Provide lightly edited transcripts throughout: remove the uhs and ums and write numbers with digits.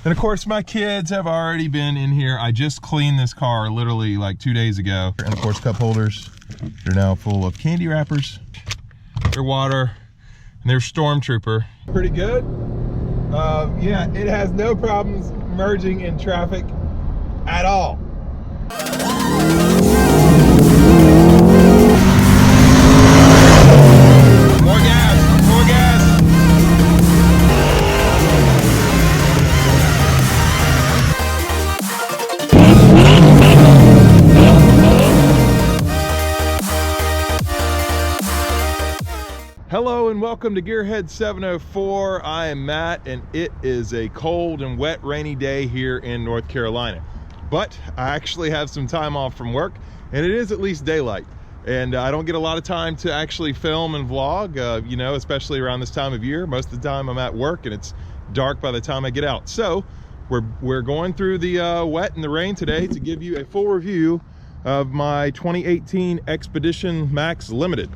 And of course, my kids have already been in here. I just cleaned this car literally like 2 days ago. And of course, cup holders. They're now full of candy wrappers, their water, and their Stormtrooper. Pretty good. Yeah, it has no problems merging in traffic at all. More gas, more gas. Hello and welcome to Gearhead 704. I am Matt and it is a cold and wet rainy day here in North Carolina. But I actually have some time off from work and it is at least daylight. And I don't get a lot of time to actually film and vlog, you know, especially around this time of year. Most of the time I'm at work and it's dark by the time I get out. So we're going through the wet and the rain today to give you a full review of my 2018 Expedition Max Limited.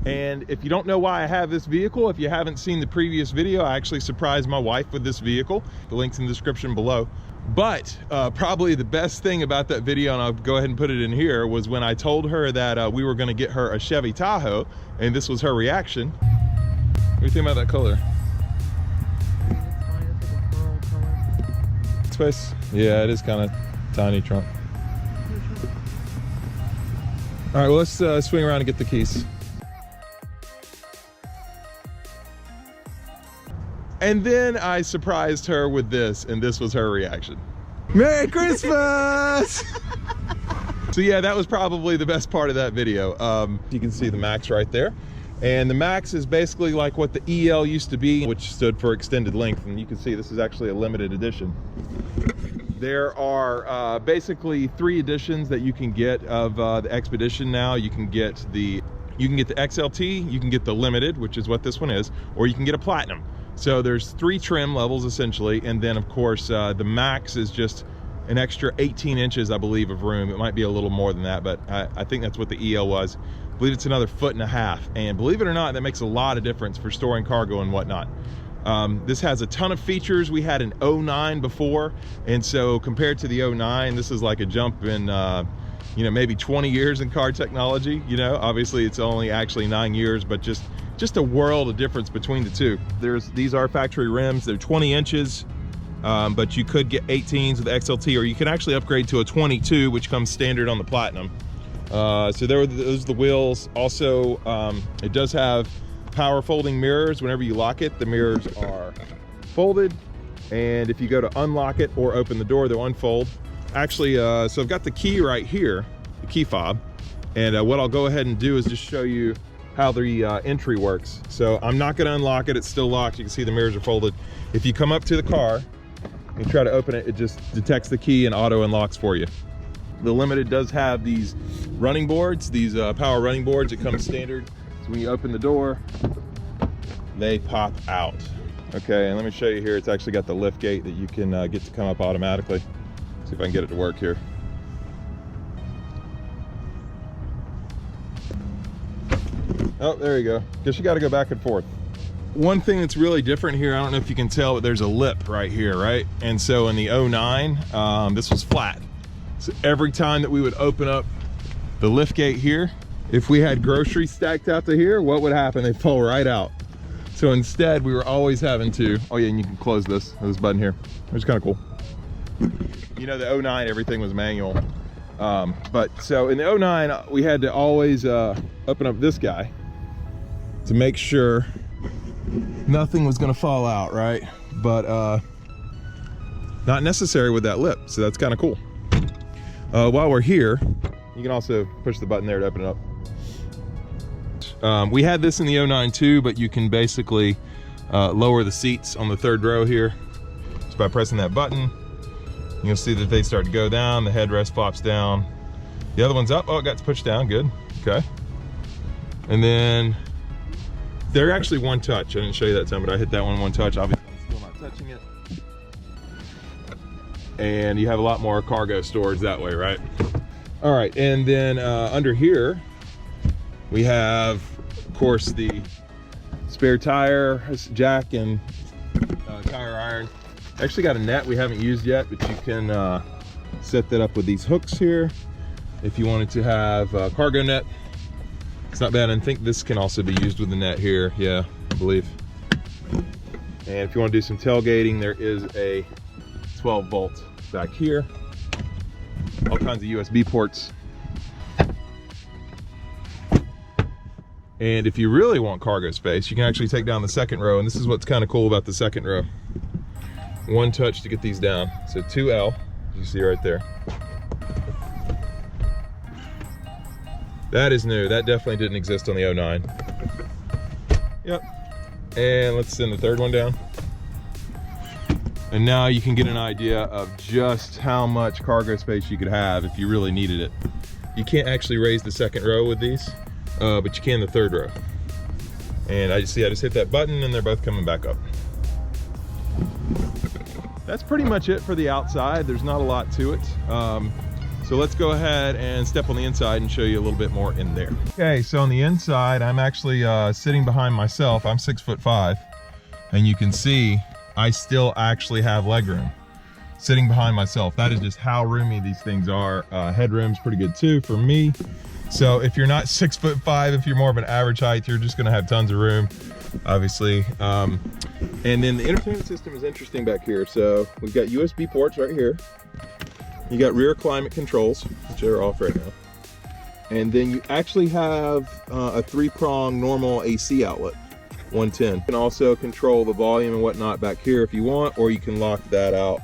And if you don't know why I have this vehicle, if you haven't seen the previous video, I actually surprised my wife with this vehicle. The link's in the description below. But probably the best thing about that video, and I'll go ahead and put it in here, was when I told her that we were going to get her a Chevy Tahoe, and this was her reaction. What do you think about that color? Space? Yeah, it is kind of tiny trunk. All right, well, let's swing around and get the keys. And then I surprised her with this, and this was her reaction. Merry Christmas! So yeah, that was probably the best part of that video. You can see the Max right there. And the Max is basically like what the EL used to be, which stood for extended length. And you can see this is actually a limited edition. There are basically 3 editions that you can get of the Expedition now. You can get the XLT, you can get the Limited, which is what this one is, or you can get a Platinum. So there's 3 trim levels essentially, and then of course the Max is just an extra 18 inches, I believe, of room. It might be a little more than that, but I think that's what the EL was. I believe it's another 1.5 feet, and believe it or not, that makes a lot of difference for storing cargo and whatnot. This has a ton of features. We had an 09 before, and so compared to the 09, this is like a jump in you know, maybe 20 years in car technology. You know, obviously it's only actually 9 years, but just a world of difference between the two. These are factory rims. They're 20 inches, but you could get 18s with the XLT, or you can actually upgrade to a 22, which comes standard on the Platinum. So those are the wheels. Also, it does have power folding mirrors. Whenever you lock it, the mirrors are folded, and if you go to unlock it or open the door, they'll unfold. Actually, so I've got the key right here, the key fob, and what I'll go ahead and do is just show you how the entry works. So I'm not going to unlock it, it's still locked. You can see the mirrors are folded. If you come up to the car and try to open it, it just detects the key and auto unlocks for you. The Limited does have these running boards, these power running boards. It comes standard. So when you open the door, they pop out. Okay, and let me show you here. It's actually got the lift gate that you can get to come up automatically. See if I can get it to work here. Oh, there you go. Guess you got to go back and forth. One thing that's really different here, I don't know if you can tell, but there's a lip right here, right? And so in the 09, this was flat. So every time that we would open up the lift gate here, if we had groceries stacked out to here, what would happen? They'd fall right out. So instead, we were always having to, oh yeah, and you can close this button here, which is kind of cool. You know, the 09, everything was manual. But so in the 09, we had to always open up this guy to make sure nothing was gonna fall out, right? But not necessary with that lip, so that's kind of cool. While we're here, you can also push the button there to open it up. We had this in the 09 too, but you can basically lower the seats on the 3rd row here. Just by pressing that button, you'll see that they start to go down, the headrest flops down. The other one's up, oh, it got pushed down, good, okay. And then They're actually one touch. I didn't show you that time, but I hit that one touch. Obviously, I'm still not touching it. And you have a lot more cargo storage that way, right? All right, and then under here, we have, of course, the spare tire jack and tire iron. Actually got a net we haven't used yet, but you can set that up with these hooks here. If you wanted to have a cargo net, it's not bad. I think this can also be used with the net here. Yeah, I believe. And if you want to do some tailgating, there is a 12 volt back here. All kinds of USB ports. And if you really want cargo space, you can actually take down the second row. And this is what's kind of cool about the second row. One touch to get these down. So 2L, you see right there. That is new. That definitely didn't exist on the 09. Yep. And let's send the third one down. And now you can get an idea of just how much cargo space you could have if you really needed it. You can't actually raise the second row with these, but you can the third row. And I just hit that button and they're both coming back up. That's pretty much it for the outside. There's not a lot to it. So let's go ahead and step on the inside and show you a little bit more in there. Okay, so on the inside, I'm actually sitting behind myself. I'm 6'5", and you can see I still actually have legroom sitting behind myself. That is just how roomy these things are. Headroom's pretty good too for me. So if you're not 6'5", if you're more of an average height, you're just gonna have tons of room, obviously. And then the entertainment system is interesting back here. So we've got USB ports right here. You got rear climate controls, which are off right now. And then you actually have a 3-prong normal AC outlet, 110. You can also control the volume and whatnot back here if you want, or you can lock that out.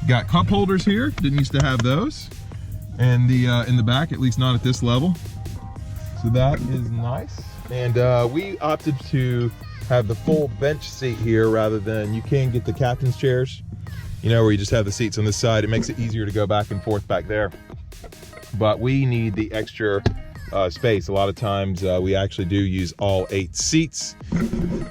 Got cup holders here, didn't used to have those. And the in the back, at least not at this level. So that is nice. And we opted to have the full bench seat here rather than, you can get the captain's chairs, you know, where you just have the seats on this side. It makes it easier to go back and forth back there. But we need the extra space. A lot of times we actually do use all 8 seats.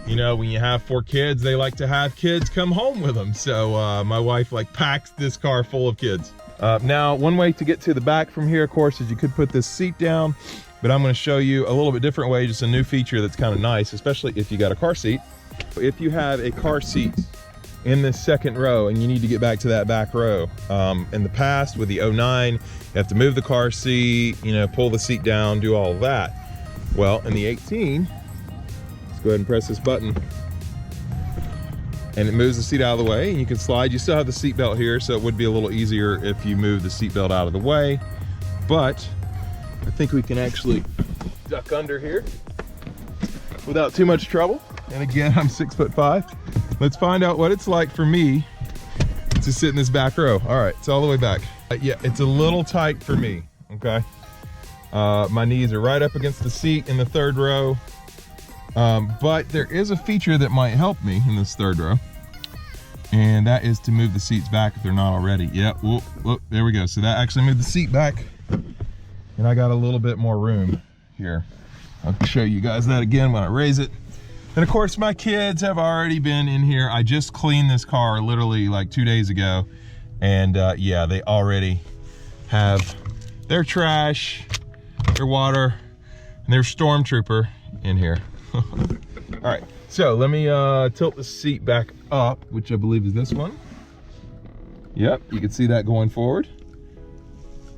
You know, when you have 4 kids, they like to have kids come home with them. So my wife like packs this car full of kids. Now, one way to get to the back from here, of course, is you could put this seat down, but I'm going to show you a little bit different way, just a new feature that's kind of nice, especially if you got a car seat. If you have a car seat in this second row and you need to get back to that back row, in the past with the 09, you have to move the car seat, you know, pull the seat down, do all of that. Well, in the 18, let's go ahead and press this button and it moves the seat out of the way and you can slide. You still have the seat belt here, so it would be a little easier if you move the seat belt out of the way, but I think we can actually duck under here without too much trouble. And again, I'm 6'5". Let's find out what it's like for me to sit in this back row. All right, it's all the way back. Yeah, it's a little tight for me, okay? My knees are right up against the seat in the third row. But there is a feature that might help me in this third row. And that is to move the seats back if they're not already. Yep, whoop, whoop, there we go. So that actually moved the seat back. And I got a little bit more room here. I'll show you guys that again when I raise it. And of course, my kids have already been in here. I just cleaned this car literally like 2 days ago. And yeah, they already have their trash, their water, and their stormtrooper in here. All right, so let me tilt the seat back up, which I believe is this one. Yep, you can see that going forward.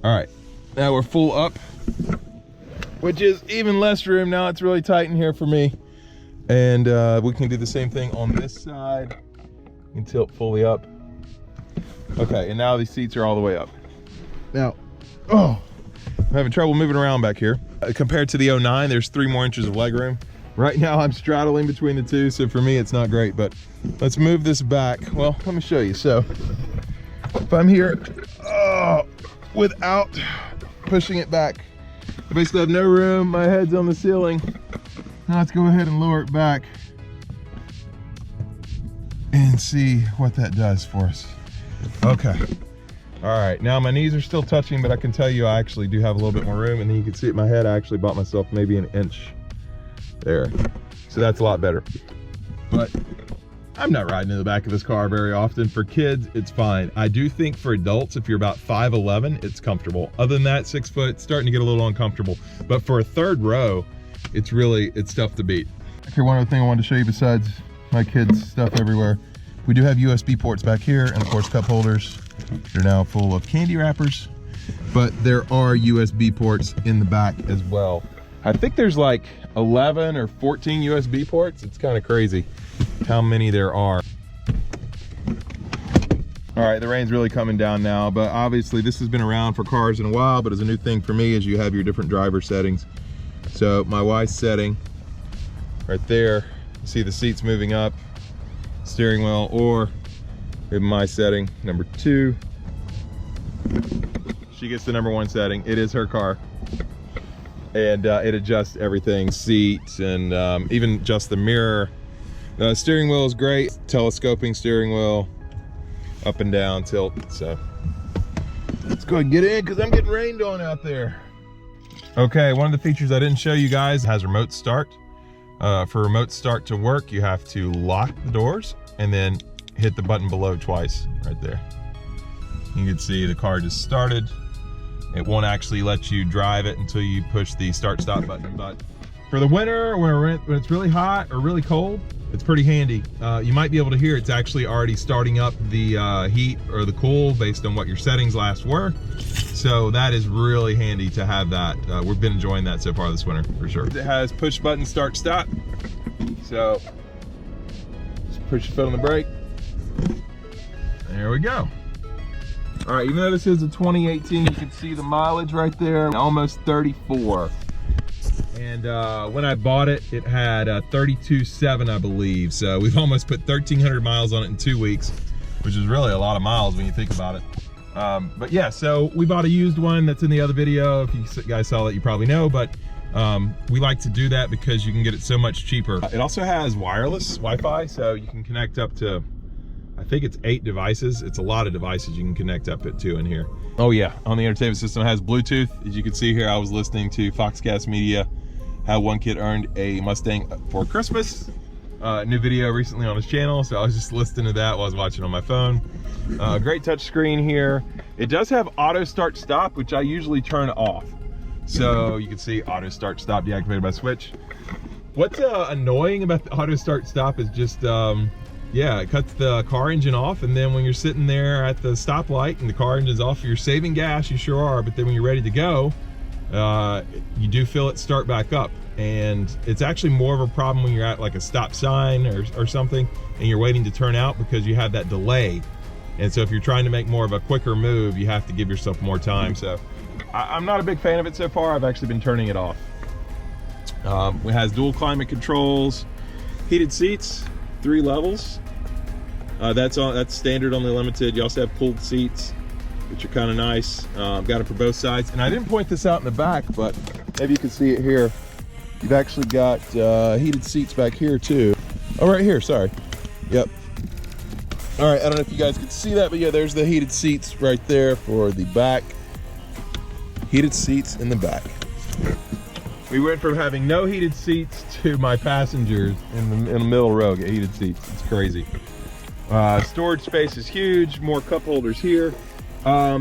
All right, now we're full up, which is even less room. Now it's really tight in here for me. And we can do the same thing on this side. You can tilt fully up. Okay, and now these seats are all the way up. Now, oh, I'm having trouble moving around back here. Compared to the 09, there's 3 more inches of leg room. Right now I'm straddling between the two, so for me it's not great, but let's move this back. Well, let me show you. So if I'm here without pushing it back, I basically have no room, my head's on the ceiling. Now let's go ahead and lower it back and see what that does for us. Okay. All right, now my knees are still touching, but I can tell you I actually do have a little bit more room, and then you can see at my head I actually bought myself maybe an inch there. So that's a lot better. But I'm not riding in the back of this car very often. For kids, it's fine. I do think for adults, if you're about 5'11", it's comfortable. Other than that, 6 foot, it's starting to get a little uncomfortable. But for a third row, it's tough to beat. Okay, one other thing I wanted to show you besides my kids' stuff everywhere. We do have USB ports back here, and of course cup holders. They're now full of candy wrappers, but there are USB ports in the back as well. I think there's like 11 or 14 USB ports. It's kind of crazy how many there are. All right, the rain's really coming down now, but obviously this has been around for cars in a while, but as a new thing for me is you have your different driver settings. So my wife's setting right there, you see the seats moving up, steering wheel, or in my setting, number 2. She gets the number 1 setting. It is her car. And it adjusts everything, seats, and even adjusts the mirror. The steering wheel is great. Telescoping steering wheel, up and down tilt. So let's go ahead and get in because I'm getting rained on out there. Okay, one of the features I didn't show you guys has remote start. For remote start to work, you have to lock the doors and then hit the button below twice right there. You can see the car just started. It won't actually let you drive it until you push the start stop button. But for the winter, when it's really hot or really cold, it's pretty handy. You might be able to hear it's actually already starting up the heat or the cool based on what your settings last were. So that is really handy to have that. We've been enjoying that so far this winter for sure. It has push button start stop. So just push your foot on the brake. There we go. All right, even though this is a 2018, you can see the mileage right there, almost 34. And when I bought it, it had 32.7, I believe. So we've almost put 1,300 miles on it in 2 weeks, which is really a lot of miles when you think about it. But yeah, so we bought a used one that's in the other video. If you guys saw that, you probably know, but we like to do that because you can get it so much cheaper. It also has wireless Wi-Fi, so you can connect up to, I think it's 8 devices. It's a lot of devices you can connect up to in here. Oh yeah, on the entertainment system, it has Bluetooth. As you can see here, I was listening to Foxcast Media, how one kid earned a Mustang for Christmas. New video recently on his channel, so I was just listening to that while I was watching on my phone. Great touch screen here. It does have auto start stop, which I usually turn off. So you can see auto start stop deactivated by switch. What's annoying about the auto start stop is just, yeah, it cuts the car engine off, and then when you're sitting there at the stoplight and the car engine's off, you're saving gas, you sure are, but then when you're ready to go, you do feel it start back up. And it's actually more of a problem when you're at like a stop sign or something and you're waiting to turn out because you have that delay. And so if you're trying to make more of a quicker move, you have to give yourself more time. So I'm not a big fan of it so far. I've actually been turning it off. It has dual climate controls, heated seats, 3 levels. That's standard on the Limited. You also have cooled seats, which are kind of nice. I've got it for both sides. And I didn't point this out in the back, but maybe you can see it here. You've actually got heated seats back here too. Oh, right here, sorry. Yep. All right, I don't know if you guys can see that, but yeah, there's the heated seats right there for the back. Heated seats in the back. We went from having no heated seats to my passengers in the middle row get heated seats. It's crazy. Storage space is huge, more cup holders here.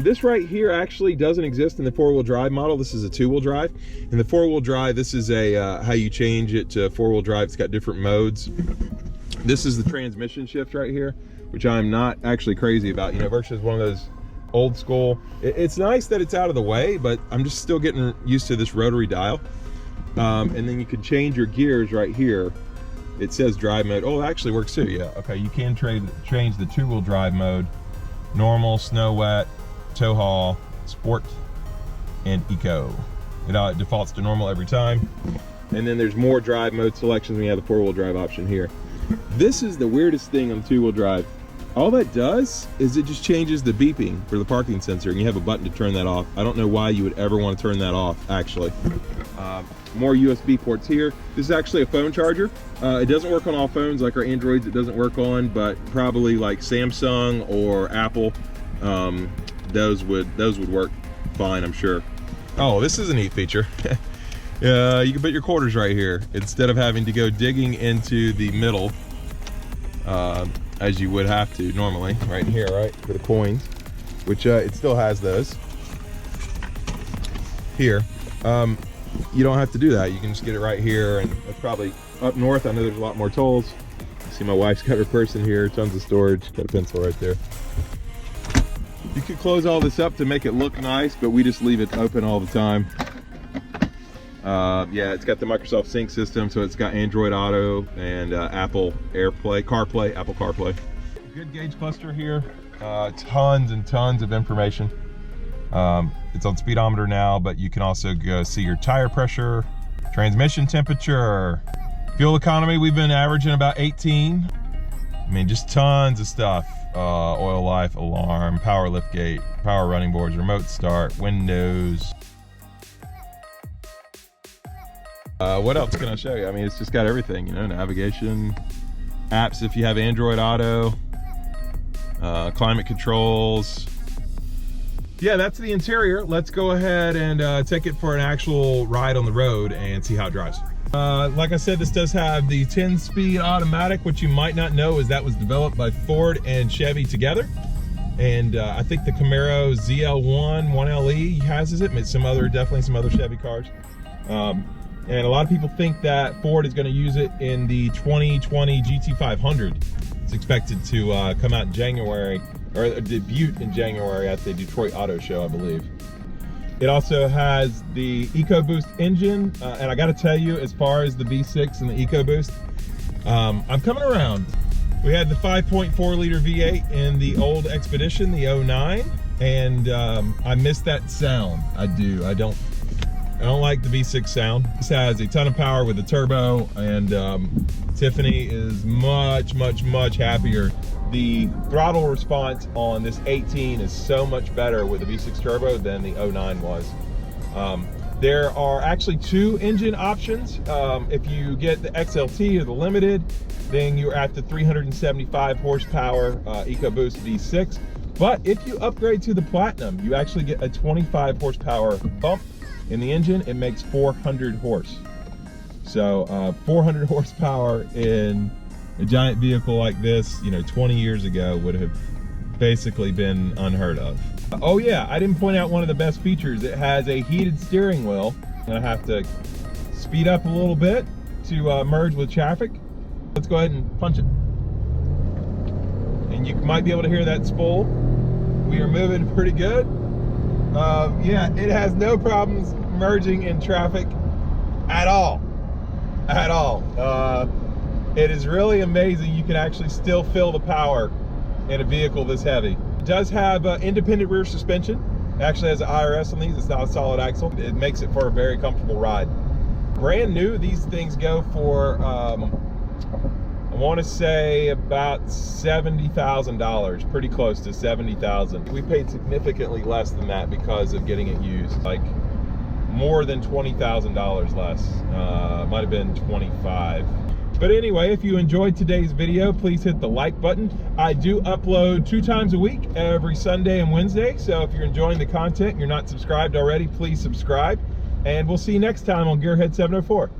This right here actually doesn't exist in the 4-wheel drive model. This is a 2-wheel drive. In the 4-wheel drive, this is a how you change it to 4-wheel drive. It's got different modes. This is the transmission shift right here, which I'm not actually crazy about. You know, versus one of those old school. It's nice that it's out of the way, but I'm just still getting used to this rotary dial. And then you can change your gears right here. It says drive mode. Oh, it actually works too. Yeah, okay, you can change the 2-wheel drive mode. Normal, snow wet, tow haul, sport, and eco. It defaults to normal every time. And then there's more drive mode selections when you have the 4-wheel drive option here. This is the weirdest thing on the 2-wheel drive. All that does is it just changes the beeping for the parking sensor, and you have a button to turn that off. I don't know why you would ever want to turn that off, actually. More USB ports here. This is actually a phone charger. It doesn't work on all phones like our Androids. It doesn't work on, but probably like Samsung or Apple, those would work fine, I'm sure. Oh, this is a neat feature. You can put your quarters right here instead of having to go digging into the middle as you would have to normally. Right in here, right, for the coins, which it still has those. Here, you don't have to do that. You can just get it right here, and that's probably up north. I know there's a lot more tolls. See, my wife's got her purse in here, tons of storage, got a pencil right there. You could close all this up to make it look nice, but we just leave it open all the time. Yeah, it's got the Microsoft Sync system, so it's got Android Auto and Apple CarPlay. Good gauge cluster here, tons and tons of information. It's on speedometer now, but you can also go see your tire pressure, transmission temperature, fuel economy. We've been averaging about 18. I mean, just tons of stuff. Oil life, alarm, power lift gate, power running boards, remote start, windows. What else can I show you? I mean, it's just got everything, you know, navigation, apps if you have Android Auto, climate controls. Yeah, that's the interior. Let's go ahead and take it for an actual ride on the road and see how it drives. Like I said, this does have the 10-speed automatic. What you might not know is that was developed by Ford and Chevy together. And I think the Camaro ZL1 1LE has it. Definitely some other Chevy cars. And a lot of people think that Ford is going to use it in the 2020 GT500. It's expected to come out in January, or debut in January at the Detroit Auto Show, I believe. It also has the EcoBoost engine, and I got to tell you, as far as the V6 and the EcoBoost, I'm coming around. We had the 5.4 liter V8 in the old Expedition, the 09, and I miss that sound. I do. I don't like the V6 sound. This has a ton of power with the turbo, and Tiffany is much happier. The throttle response on this 18 is so much better with the V6 turbo than the 09 was. There are actually two engine options. If you get the XLT or the Limited, then you're at the 375 horsepower EcoBoost V6. But if you upgrade to the Platinum, you actually get a 25 horsepower bump in the engine. It makes 400 horse. So 400 horsepower in a giant vehicle like this, you know, 20 years ago would have basically been unheard of. Oh yeah, I didn't point out one of the best features. It has a heated steering wheel. I'm gonna have to speed up a little bit to merge with traffic. Let's go ahead and punch it. And you might be able to hear that spool. We are moving pretty good. Yeah, it has no problems merging in traffic at all. It is really amazing. You can actually still feel the power in a vehicle this heavy. It does have independent rear suspension. It actually has an IRS on these. It's not a solid axle. It makes it for a very comfortable ride. Brand new, these things go for I want to say about $70,000, pretty close to $70,000. We paid significantly less than that because of getting it used, like more than $20,000 less. Might have been 25. But anyway, if you enjoyed today's video, please hit the like button. I do upload 2 times a week, every Sunday and Wednesday. So if you're enjoying the content and you're not subscribed already, please subscribe. And we'll see you next time on Gearhead 704.